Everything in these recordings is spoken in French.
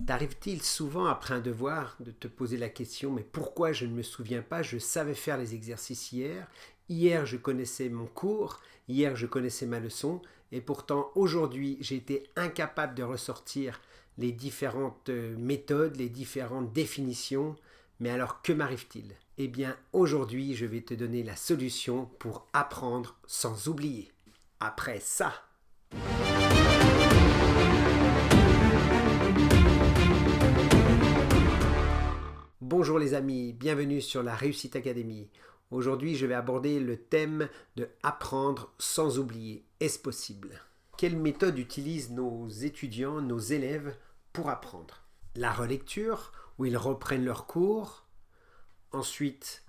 T'arrive-t-il souvent après un devoir de te poser la question mais pourquoi je ne me souviens pas? Je savais faire les exercices hier, hier je connaissais mon cours, hier je connaissais ma leçon et pourtant aujourd'hui j'ai été incapable de ressortir les différentes méthodes, les différentes définitions. Mais alors que m'arrive-t-il? Eh bien aujourd'hui je vais te donner la solution pour apprendre sans oublier. Après ça, bonjour les amis, bienvenue sur la Réussite Académie. Aujourd'hui, je vais aborder le thème de apprendre sans oublier. Est-ce possible? Quelle méthode utilisent nos étudiants, nos élèves pour apprendre? La relecture, où ils reprennent leurs cours. Ensuite,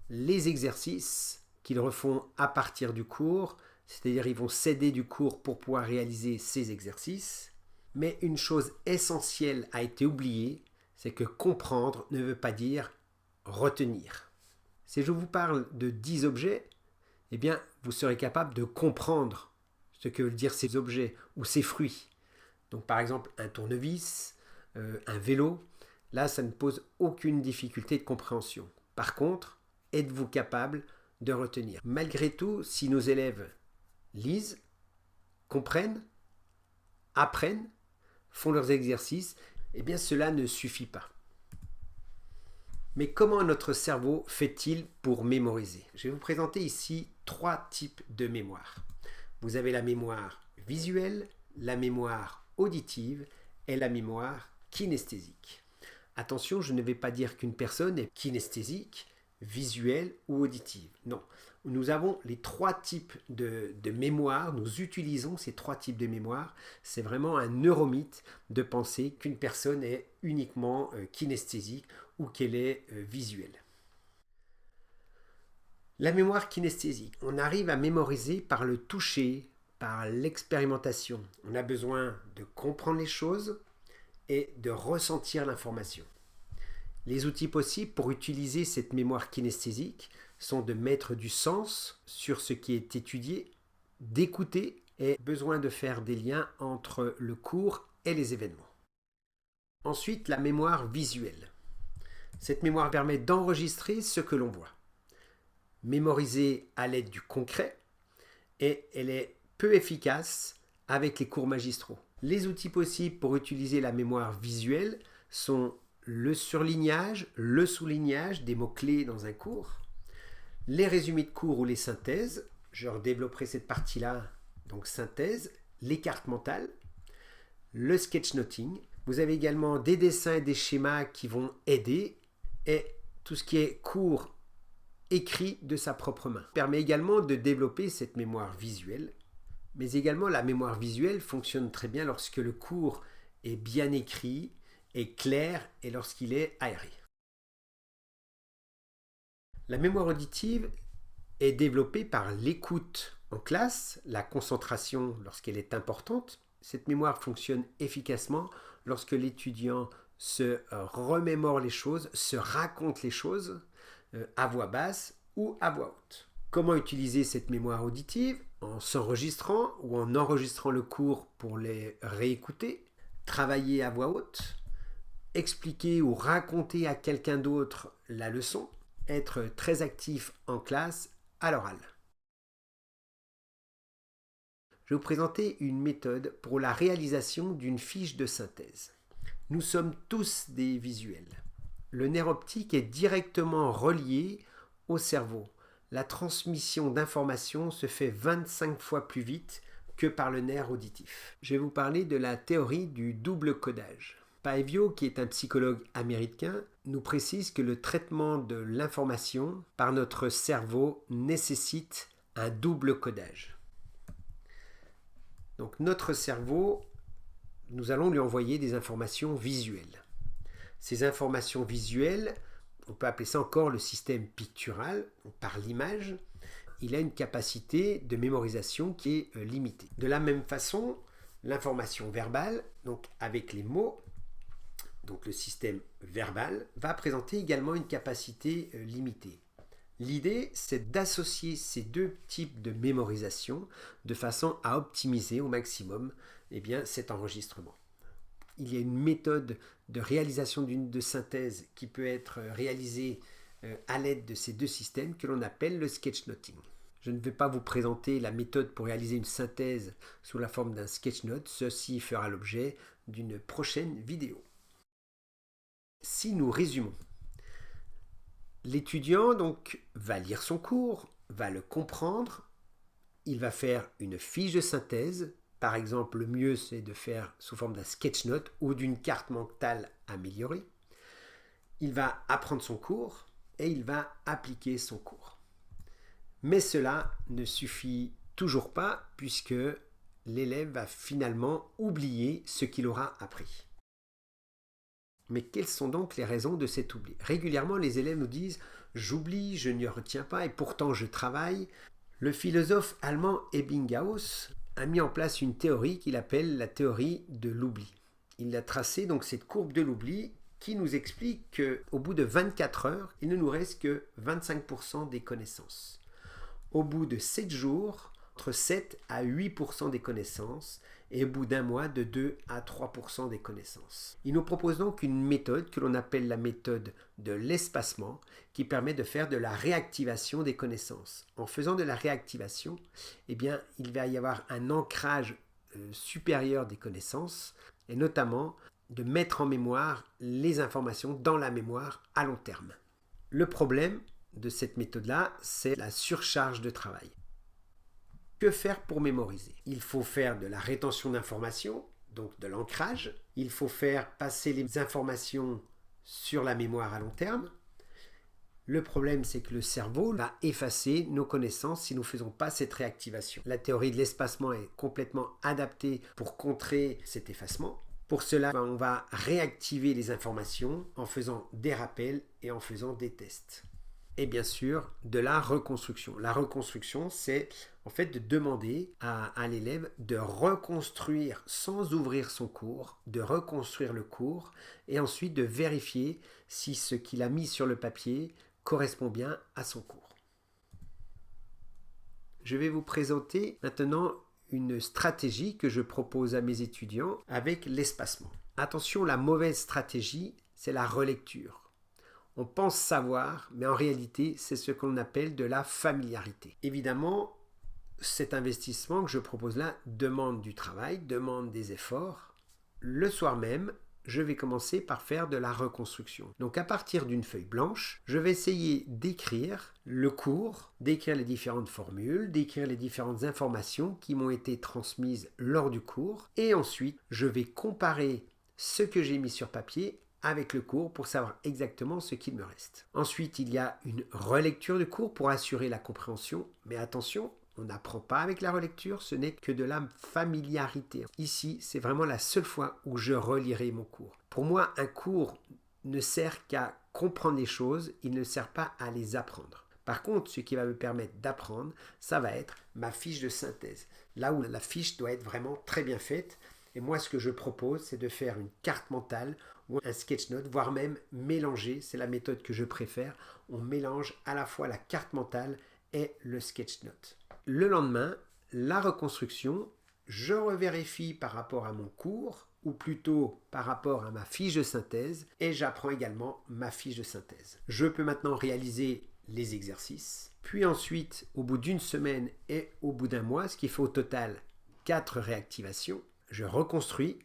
les exercices qu'ils refont à partir du cours, c'est-à-dire ils vont s'aider du cours pour pouvoir réaliser ces exercices. Mais une chose essentielle a été oubliée, c'est que comprendre ne veut pas dire retenir. Si je vous parle de 10 objets, eh bien, vous serez capable de comprendre ce que veulent dire ces objets ou ces fruits. Donc, par exemple, un tournevis, un vélo, là, ça ne pose aucune difficulté de compréhension. Par contre, êtes-vous capable de retenir? Malgré tout, si nos élèves lisent, comprennent, apprennent, font leurs exercices, eh bien cela ne suffit pas. Mais comment notre cerveau fait-il pour mémoriser? Je vais vous présenter ici 3 types de mémoire. Vous avez la mémoire visuelle, la mémoire auditive et la mémoire kinesthésique. Attention, je ne vais pas dire qu'une personne est kinesthésique, visuelle ou auditive. Non, nous avons les 3 types de mémoire, nous utilisons ces 3 types de mémoire. C'est vraiment un neuromythe de penser qu'une personne est uniquement kinesthésique ou qu'elle est visuelle. La mémoire kinesthésique, on arrive à mémoriser par le toucher, par l'expérimentation. On a besoin de comprendre les choses et de ressentir l'information. Les outils possibles pour utiliser cette mémoire kinesthésique sont de mettre du sens sur ce qui est étudié, d'écouter et besoin de faire des liens entre le cours et les événements. Ensuite, la mémoire visuelle. Cette mémoire permet d'enregistrer ce que l'on voit. Mémoriser à l'aide du concret et elle est peu efficace avec les cours magistraux. Les outils possibles pour utiliser la mémoire visuelle sont le surlignage, le soulignage des mots-clés dans un cours, les résumés de cours ou les synthèses, je redévelopperai cette partie-là, donc synthèse, les cartes mentales, le sketchnoting. Vous avez également des dessins et des schémas qui vont aider et tout ce qui est cours écrit de sa propre main. Ça permet également de développer cette mémoire visuelle, mais également la mémoire visuelle fonctionne très bien lorsque le cours est bien écrit, est clair et lorsqu'il est aéré. La mémoire auditive est développée par l'écoute en classe, la concentration lorsqu'elle est importante. Cette mémoire fonctionne efficacement lorsque l'étudiant se remémore les choses, se raconte les choses à voix basse ou à voix haute. Comment utiliser cette mémoire auditive? En s'enregistrant ou en enregistrant le cours pour les réécouter, travailler à voix haute, expliquer ou raconter à quelqu'un d'autre la leçon, être très actif en classe à l'oral. Je vais vous présenter une méthode pour la réalisation d'une fiche de synthèse. Nous sommes tous des visuels. Le nerf optique est directement relié au cerveau. La transmission d'informations se fait 25 fois plus vite que par le nerf auditif. Je vais vous parler de la théorie du double codage. Paevio, qui est un psychologue américain, nous précise que le traitement de l'information par notre cerveau nécessite un double codage. Donc notre cerveau, nous allons lui envoyer des informations visuelles. Ces informations visuelles, on peut appeler ça encore le système pictural, par l'image, il a une capacité de mémorisation qui est limitée. De la même façon, l'information verbale, donc avec les mots, donc le système verbal, va présenter également une capacité limitée. L'idée, c'est d'associer ces 2 types de mémorisation de façon à optimiser au maximum cet enregistrement. Il y a une méthode de réalisation de synthèse qui peut être réalisée à l'aide de ces deux systèmes que l'on appelle le sketchnoting. Je ne vais pas vous présenter la méthode pour réaliser une synthèse sous la forme d'un sketchnote. Ceci fera l'objet d'une prochaine vidéo. Si nous résumons, l'étudiant donc va lire son cours, va le comprendre, il va faire une fiche de synthèse. Par exemple, le mieux c'est de faire sous forme d'un sketchnote ou d'une carte mentale améliorée. Il va apprendre son cours et il va appliquer son cours. Mais cela ne suffit toujours pas puisque l'élève va finalement oublier ce qu'il aura appris. Mais quelles sont donc les raisons de cet oubli? Régulièrement, les élèves nous disent « j'oublie, je ne retiens pas et pourtant je travaille ». Le philosophe allemand Ebbinghaus a mis en place une théorie qu'il appelle la théorie de l'oubli. Il a tracé donc cette courbe de l'oubli qui nous explique qu'au bout de 24 heures, il ne nous reste que 25% des connaissances. Au bout de 7 jours, entre 7 à 8% des connaissances et au bout d'un mois de 2 à 3% des connaissances. Il nous propose donc une méthode que l'on appelle la méthode de l'espacement qui permet de faire de la réactivation des connaissances. En faisant de la réactivation, eh bien, il va y avoir un ancrage supérieur des connaissances et notamment de mettre en mémoire les informations dans la mémoire à long terme. Le problème de cette méthode-là, c'est la surcharge de travail. Que faire pour mémoriser? Il faut faire de la rétention d'informations, donc de l'ancrage. Il faut faire passer les informations sur la mémoire à long terme. Le problème, c'est que le cerveau va effacer nos connaissances si nous ne faisons pas cette réactivation. La théorie de l'espacement est complètement adaptée pour contrer cet effacement. Pour cela, on va réactiver les informations en faisant des rappels et en faisant des tests. Et bien sûr, de la reconstruction. La reconstruction, c'est en fait de demander à l'élève de reconstruire sans ouvrir son cours, de reconstruire le cours et ensuite de vérifier si ce qu'il a mis sur le papier correspond bien à son cours. Je vais vous présenter maintenant une stratégie que je propose à mes étudiants avec l'espacement. Attention, la mauvaise stratégie, c'est la relecture. On pense savoir, mais en réalité, c'est ce qu'on appelle de la familiarité. Évidemment, cet investissement que je propose là demande du travail, demande des efforts. Le soir même, je vais commencer par faire de la reconstruction. Donc à partir d'une feuille blanche, je vais essayer d'écrire le cours, d'écrire les différentes formules, d'écrire les différentes informations qui m'ont été transmises lors du cours. Et ensuite, je vais comparer ce que j'ai mis sur papier avec le cours pour savoir exactement ce qu'il me reste. Ensuite, il y a une relecture du cours pour assurer la compréhension. Mais attention, on n'apprend pas avec la relecture, ce n'est que de la familiarité. Ici, c'est vraiment la seule fois où je relirai mon cours. Pour moi, un cours ne sert qu'à comprendre les choses, il ne sert pas à les apprendre. Par contre, ce qui va me permettre d'apprendre, ça va être ma fiche de synthèse. Là où la fiche doit être vraiment très bien faite. Et moi, ce que je propose, c'est de faire une carte mentale ou un sketchnote, voire même mélanger. C'est la méthode que je préfère. On mélange à la fois la carte mentale et le sketchnote. Le lendemain, la reconstruction, je revérifie par rapport à mon cours, ou plutôt par rapport à ma fiche de synthèse, et j'apprends également ma fiche de synthèse. Je peux maintenant réaliser les exercices, puis ensuite, au bout d'une semaine et au bout d'un mois, ce qui fait au total 4 réactivations, je reconstruis,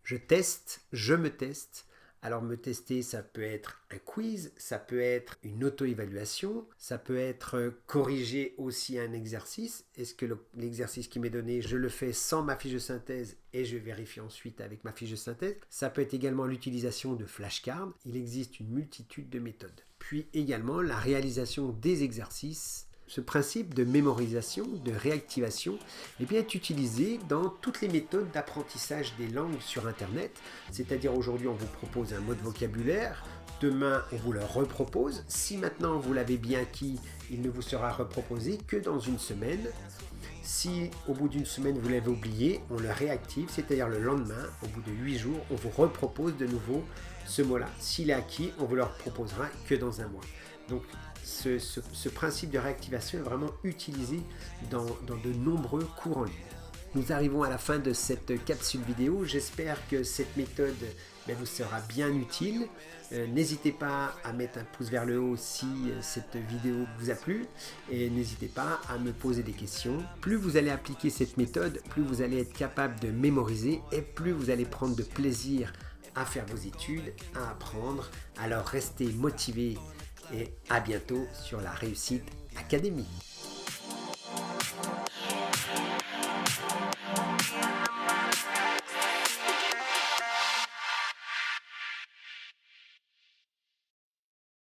je teste, je me teste. Alors me tester, ça peut être un quiz, ça peut être une auto-évaluation, ça peut être corriger aussi un exercice. Est-ce que l'exercice qui m'est donné, je le fais sans ma fiche de synthèse et je vérifie ensuite avec ma fiche de synthèse. Ça peut être également l'utilisation de flashcards. Il existe une multitude de méthodes. Puis également la réalisation des exercices. Ce principe de mémorisation, de réactivation, est utilisé dans toutes les méthodes d'apprentissage des langues sur Internet. C'est-à-dire aujourd'hui, on vous propose un mot de vocabulaire, demain, on vous le repropose. Si maintenant vous l'avez bien acquis, il ne vous sera reproposé que dans une semaine. Si au bout d'une semaine, vous l'avez oublié, on le réactive, c'est-à-dire le lendemain, au bout de 8 jours, on vous repropose de nouveau ce mot-là. S'il est acquis, on vous le reproposera que dans un mois. Donc, ce principe de réactivation est vraiment utilisé dans de nombreux cours en ligne. Nous arrivons à la fin de cette capsule vidéo. J'espère que cette méthode vous sera bien utile. N'hésitez pas à mettre un pouce vers le haut si cette vidéo vous a plu et n'hésitez pas à me poser des questions. Plus vous allez appliquer cette méthode, plus vous allez être capable de mémoriser et plus vous allez prendre de plaisir à faire vos études, à apprendre. Alors restez motivés et à bientôt sur la Réussite Académie.